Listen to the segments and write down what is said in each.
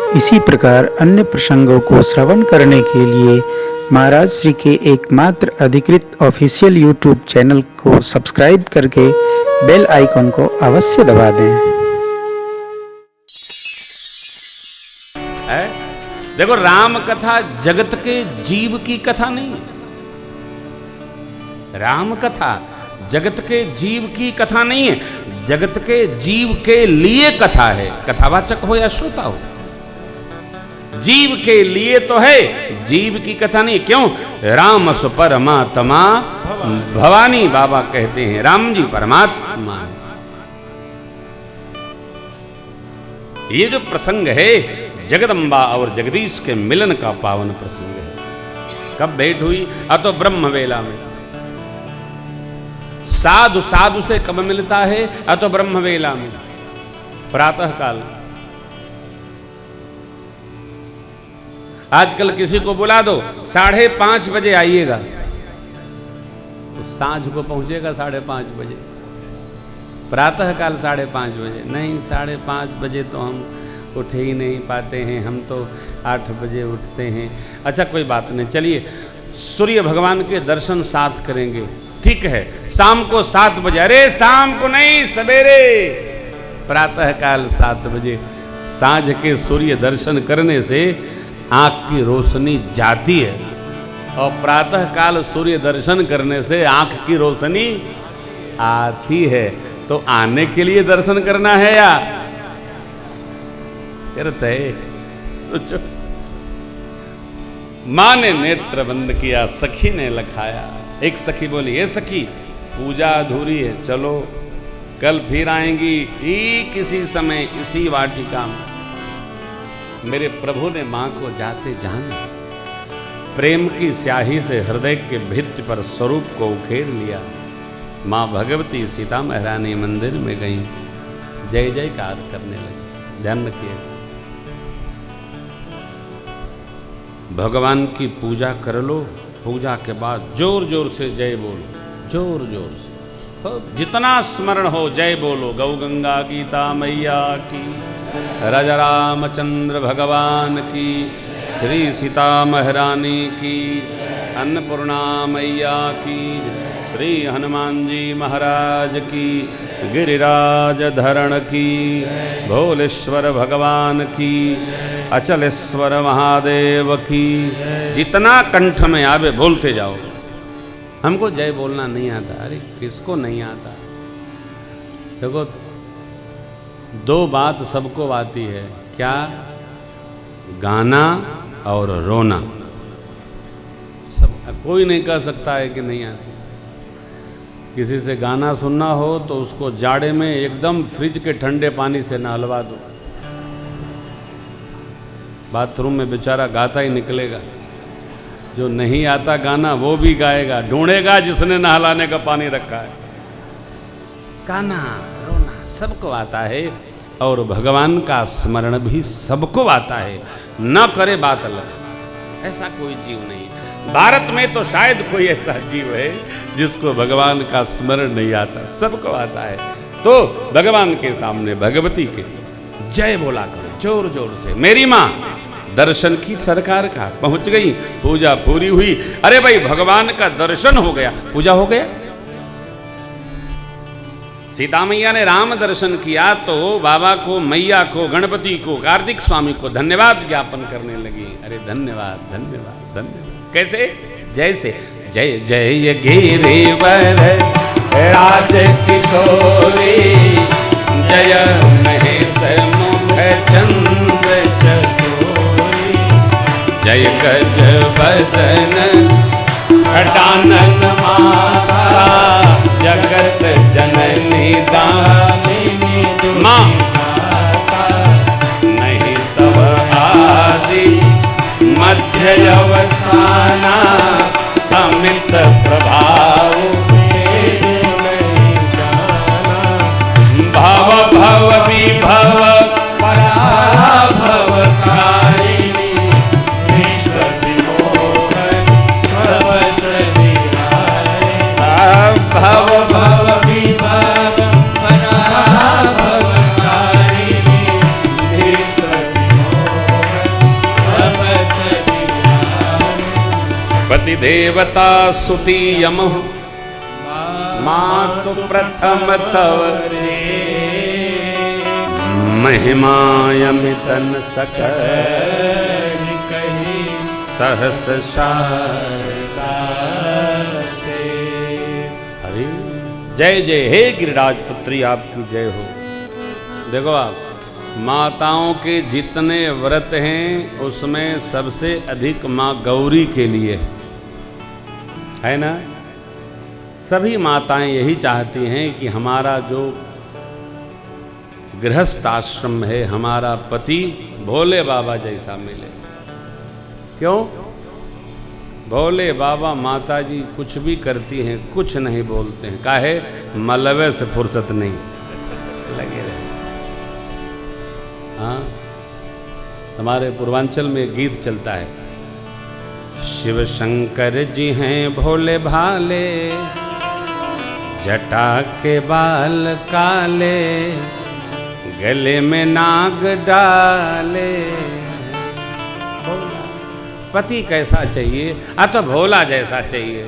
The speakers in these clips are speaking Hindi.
इसी प्रकार अन्य प्रसंगों को श्रवण करने के लिए महाराज श्री के एकमात्र अधिकृत ऑफिशियल यूट्यूब चैनल को सब्सक्राइब करके बेल आइकन को अवश्य दबा दें। देखो, राम कथा जगत के जीव की कथा नहीं है। राम कथा जगत के जीव की कथा नहीं है, जगत के जीव के लिए कथा है। कथावाचक हो या श्रोता हो, जीव के लिए तो है, जीव की कथा नहीं। क्यों? रामस परमात्मा भवानी बाबा कहते हैं, राम जी परमात्मा। ये जो प्रसंग है जगदम्बा और जगदीश के मिलन का पावन प्रसंग है। कब भेंट हुई? अतो ब्रह्म वेला में। साधु साधु से कब मिलता है? अतो ब्रह्म वेला में, प्रातः काल। आजकल किसी को बुला दो 5:30 बजे आइएगा, तो सांझ को पहुंचेगा 5:30 बजे। प्रातः काल 5:30 बजे नहीं, 5:30 बजे तो हम उठ ही नहीं पाते हैं, हम तो 8 बजे उठते हैं। अच्छा कोई बात नहीं, चलिए सूर्य भगवान के दर्शन साथ करेंगे, ठीक है। शाम को 7 बजे, अरे शाम को नहीं, सवेरे प्रातः काल 7 बजे सांझ के सूर्य दर्शन करने से आँख की रोशनी जाती है, और प्रातः काल सूर्य दर्शन करने से आँख की रोशनी आती है। तो आने के लिए दर्शन करना है या करते? सोचो, माँ ने नेत्र बंद किया, सखी ने लखाया। एक सखी बोली, ये सखी पूजा अधूरी है, चलो कल फिर आएंगी किसी समय इसी वाटिका में। मेरे प्रभु ने माँ को जाते जान प्रेम की स्याही से हृदय के भित्ति पर स्वरूप को उखेड़ लिया। माँ भगवती सीता महारानी मंदिर में गई, जय जयकार करने लगी। ध्यान रखिए, भगवान की पूजा कर लो, पूजा के बाद जोर जोर से जय बोलो, जोर जोर से, तो जितना स्मरण हो जय बोलो। गौ गंगा गीता मैया की, राजा रामचंद्र भगवान की, श्री सीता महारानी की, अन्नपूर्णा मैया की, श्री हनुमान जी महाराज की, गिरिराज धरण की, भोलेश्वर भगवान की, अचलेश्वर महादेव की। जितना कंठ में आवे बोलते जाओ। हमको जय बोलना नहीं आता। अरे किसको नहीं आता? देखो, 2 बात सबको आती है, क्या? गाना और रोना। सब, कोई नहीं कह सकता है कि नहीं आती। किसी से गाना सुनना हो तो उसको जाड़े में एकदम फ्रिज के ठंडे पानी से नहलवा दो, बाथरूम में बेचारा गाता ही निकलेगा। जो नहीं आता गाना वो भी गाएगा, ढूंढेगा जिसने नहलाने का पानी रखा है। गाना रोना सबको आता है, और भगवान का स्मरण भी सबको आता है। न करे बात अलग, ऐसा कोई जीव नहीं। भारत में तो शायद कोई ऐसा जीव है जिसको भगवान का स्मरण नहीं आता, सबको आता है। तो भगवान के सामने भगवती के जय बोला करो जोर जोर से। मेरी माँ दर्शन की सरकार का, पहुंच गई, पूजा पूरी हुई। अरे भाई, भगवान का दर्शन हो गया, पूजा हो गया। सीता मैया ने राम दर्शन किया तो बाबा को, मैया को, गणपति को, कार्तिक स्वामी को धन्यवाद ज्ञापन करने लगी। अरे धन्यवाद धन्यवाद धन्यवाद। कैसे? जैसे जय जय गिरिवर राज किशोरी, जय महेश मुख चंद्र चकोरी, जय गज बदन घटानन माता, जगत जननी दामिनी माँ, नहीं तब आदि मध्य अवसाना, अमित प्रभाव भव भव विभव पराभव कारिणी, विश्व विमोहन भव भव भव विभव पराभव कारिणी, विश्व विमोहन पति देवता सुति यम मातु प्रथम तव महिमायमितन सकल सहस अरे जय जय हे गिरिराज पुत्री आपकी जय हो। देखो आप, माताओं के जितने व्रत हैं उसमें सबसे अधिक माँ गौरी के लिए है ना। सभी माताएं यही चाहती हैं कि हमारा जो गृहस्थ आश्रम है, हमारा पति भोले बाबा जैसा मिले। क्यों? भोले बाबा माता जी कुछ भी करती हैं, कुछ नहीं बोलते हैं, काहे? मलबे से फुर्सत नहीं, लगे रहे। हाँ, हमारे पूर्वांचल में गीत चलता है, शिव शंकर जी हैं भोले भाले, जटा के बाल काले, गले में नाग डाले। पति कैसा चाहिए? तो भोला जैसा चाहिए।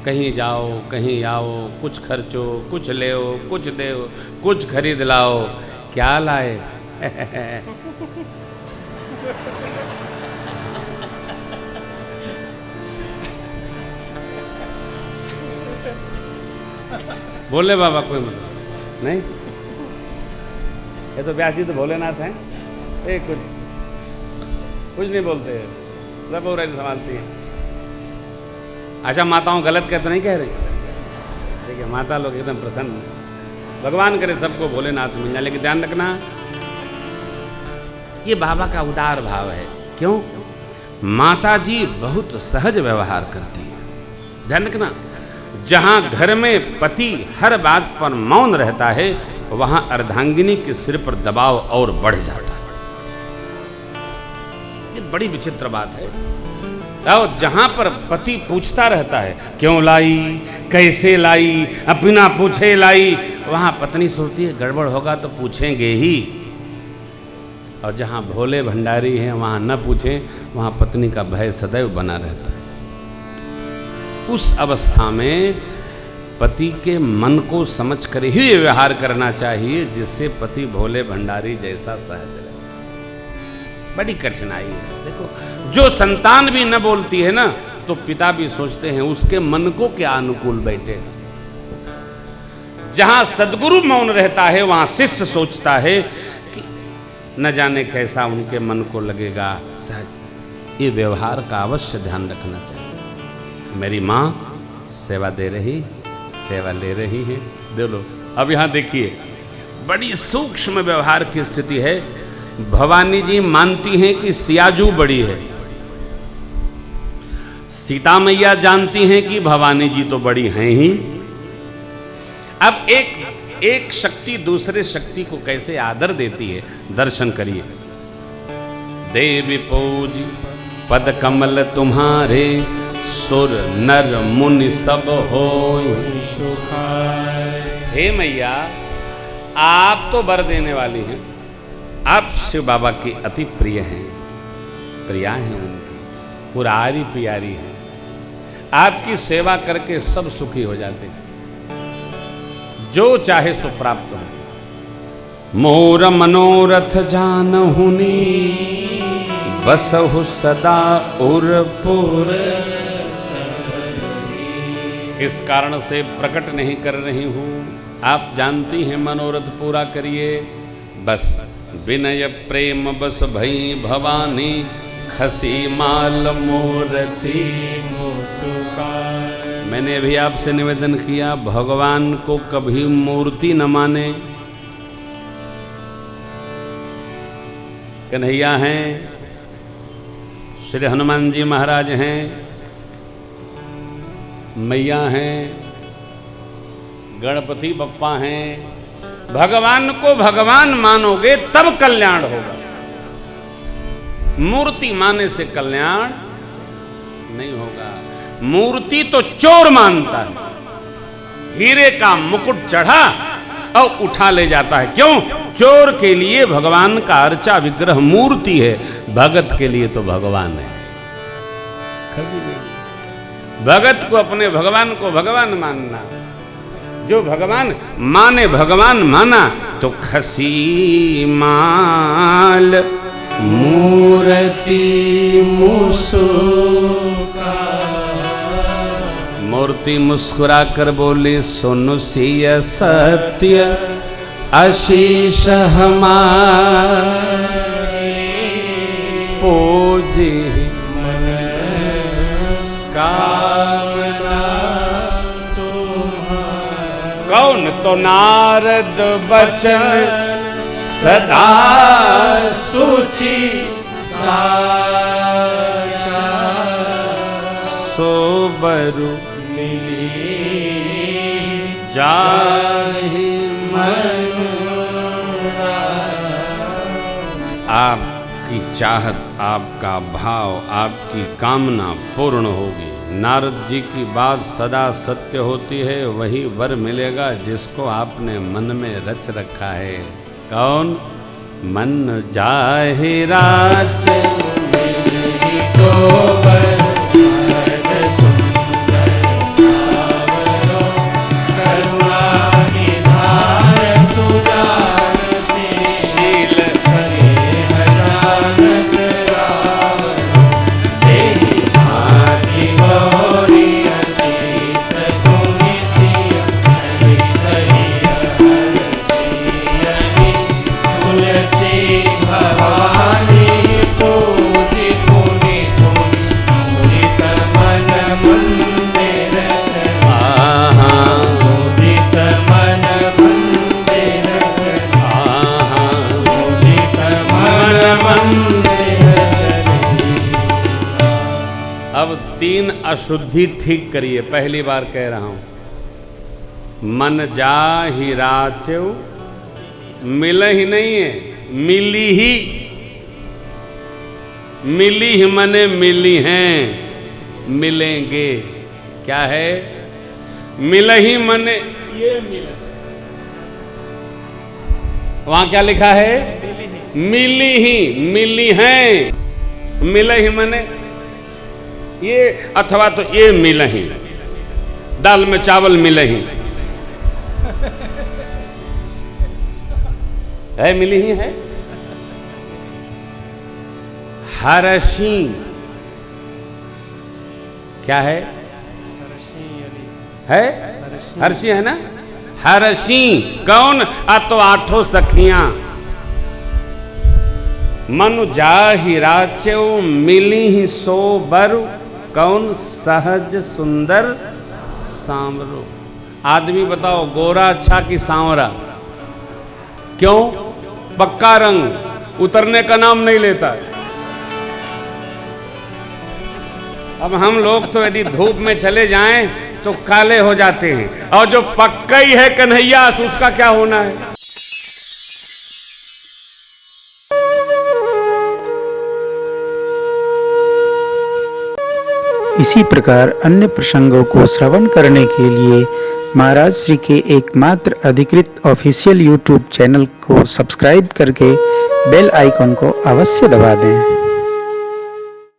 कहीं जाओ कहीं आओ, कुछ खर्चो कुछ ले, कुछ दे, कुछ खरीद लाओ। क्या लाए? भोले बाबा कोई मतलब नहीं, ये तो व्यासी तो भोलेनाथ हैं। कुछ नहीं बोलते, सब हो रही संभालती हैं। अच्छा, माताओं गलत कहते नहीं कह रही, ठीक है, माता लोग एकदम प्रसन्न, भगवान करे सबको भोलेनाथ मिल जाए। लेकिन ध्यान रखना, ये बाबा का उदार भाव है। क्यों? माता जी बहुत सहज व्यवहार करती है। ध्यान रखना, जहां घर में पति हर बात पर मौन रहता है, वहां अर्धांगिनी के सिर पर दबाव और बढ़ जाता है। ये बड़ी विचित्र बात है। और जहां पर पति पूछता रहता है, क्यों लाई, कैसे लाई, अब बिना पूछे लाई, वहां पत्नी सोचती है गड़बड़ होगा तो पूछेंगे ही। और जहां भोले भंडारी हैं वहां न पूछें, वहां पत्नी का भय सदैव बना रहता है। उस अवस्था में पति के मन को समझ कर ही व्यवहार करना चाहिए, जिससे पति भोले भंडारी जैसा सहज रहे। बड़ी कठिनाई है। देखो, जो संतान भी न बोलती है ना, तो पिता भी सोचते हैं उसके मन को क्या अनुकूल बैठेगा। जहां सद्गुरु मौन रहता है, वहां शिष्य सोचता है कि न जाने कैसा उनके मन को लगेगा सहज। ये व्यवहार का अवश्य ध्यान रखना चाहिए। मेरी माँ सेवा दे रही, सेवा ले रही है, दे लो। अब यहाँ देखिए, बड़ी सूक्ष्म व्यवहार की स्थिति है। भवानी जी मानती हैं कि सियाजू बड़ी है, सीता मैया जानती हैं कि भवानी जी तो बड़ी हैं ही। अब एक शक्ति दूसरे शक्ति को कैसे आदर देती है, दर्शन करिए। देवी पूज पद कमल तुम्हारे, सुर नर मुनि सब होय सुखाय। हे मैया, आप तो वर देने वाली हैं, आप शिव बाबा की अति प्रिय हैं, प्रिया हैं उनकी, पुरारी प्यारी हैं। आपकी सेवा करके सब सुखी हो जाते हैं, जो चाहे सो प्राप्त हो। मोर मनोरथ जानहुनी, बसहु सदा उरपुर। इस कारण से प्रकट नहीं कर रही हूँ, आप जानती हैं मनोरथ पूरा करिए। बस विनय प्रेम बस भई भवानी, खसी माल मूर्ति मुस्कान। मैंने भी आपसे निवेदन किया, भगवान को कभी मूर्ति न माने। कन्हैया हैं, श्री हनुमान जी महाराज हैं, मैया हैं, गणपति बप्पा हैं। भगवान को भगवान मानोगे तब कल्याण होगा। मूर्ति माने से कल्याण नहीं होगा। मूर्ति तो चोर मानता है, हीरे का मुकुट चढ़ा और उठा ले जाता है। क्यों? चोर के लिए भगवान का अर्चा विग्रह मूर्ति है, भगत के लिए तो भगवान है। भगत को अपने भगवान को भगवान मानना। जो भगवान माने भगवान माना तो खसी माल मूर्ति मुस्कुरा। मूर्ति मुस्कुरा कर बोली सुनो सिय सत्य आशीष हमारे पूजी कामना तुम्हारी। कौन तो नारद बचन सदा सुचि साचा सोबरु मिली जाहि मन। आपकी चाहत, आपका भाव, आपकी कामना पूर्ण होगी। नारद जी की बात सदा सत्य होती है। वही वर मिलेगा जिसको आपने मन में रच रखा है। कौन? मन जाहिरा तीन अशुद्धि ठीक करिए। पहली बार कह रहा हूं। मन जा ही राचो मिल ही नहीं है, मिली ही। मिली ही मने मिली हैं, मिलेंगे। क्या है? मिल ही मने ये मिल। वहां क्या लिखा है? मिली ही, मिली हैं, मिल ही मने ये, अथवा तो ये मिल ही, दाल में चावल मिले ही है, मिली ही है। हर्षी क्या है? है हर्षी है ना। हर्षी कौन? तो आठों सखियां। मनु जाहि राचो मिली ही सो बरु। कौन? सहज सुंदर सांवरो। आदमी बताओ गोरा अच्छा कि सांवरा? क्यों? पक्का रंग उतरने का नाम नहीं लेता। अब हम लोग तो यदि धूप में चले जाएं तो काले हो जाते हैं, और जो पक्का ही है कन्हैया उसका क्या होना है? इसी प्रकार अन्य प्रसंगों को श्रवण करने के लिए महाराज श्री के एकमात्र अधिकृत ऑफिशियल यूट्यूब चैनल को सब्सक्राइब करके बेल आइकन को अवश्य दबा दें।